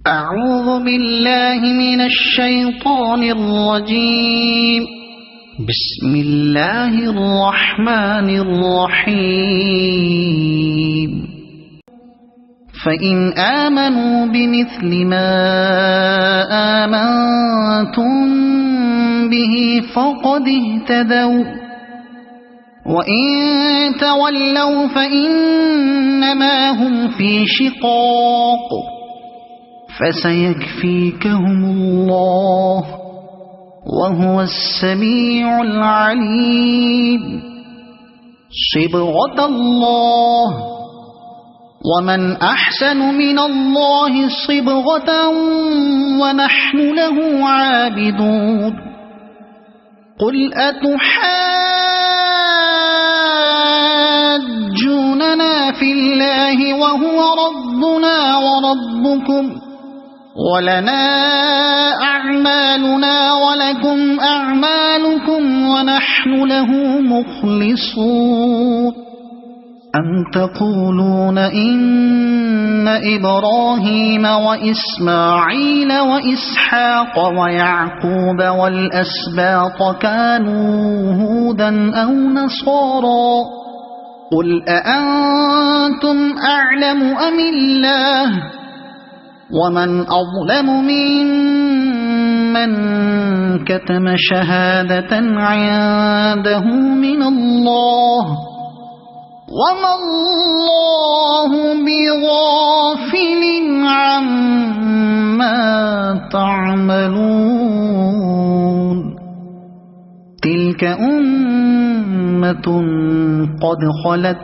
أعوذ بالله من الشيطان الرجيم. بسم الله الرحمن الرحيم. فإن آمنوا بمثل ما آمنتم به فقد اهتدوا وإن تولوا فإنما هم في شقاق فسيكفيكهم الله وهو السميع العليم. صبغة الله ومن أحسن من الله صبغة ونحن له عابدون. قل أتحاجوننا في الله وهو ربنا وربكم ولنا أعمالنا ولكم أعمالكم ونحن له مخلصون. أم تقولون إن إبراهيم وإسماعيل وإسحاق ويعقوب والأسباط كانوا هودا أو نصارى قل أأنتم أعلم أم الله ومن أظلم ممن كتم شهادة عنده من الله وما الله بغافل عما تعملون. تلك أمة قد خلت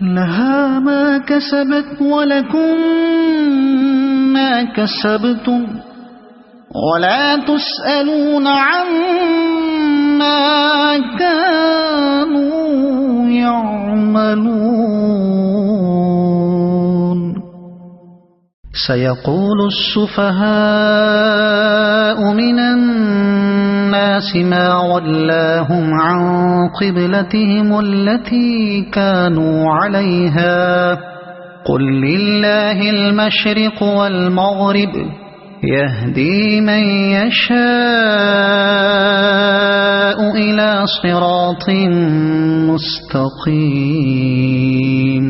لها ما كسبت ولكم ما كسبتم ولا تسألون عما كانوا يعملون. سيقول السفهاء من الناس ما ولاهم عن قبلتهم التي كانوا عليها قل لله المشرق والمغرب يهدي من يشاء إلى صراط مستقيم.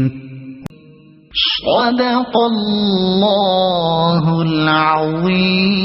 صدق الله العظيم.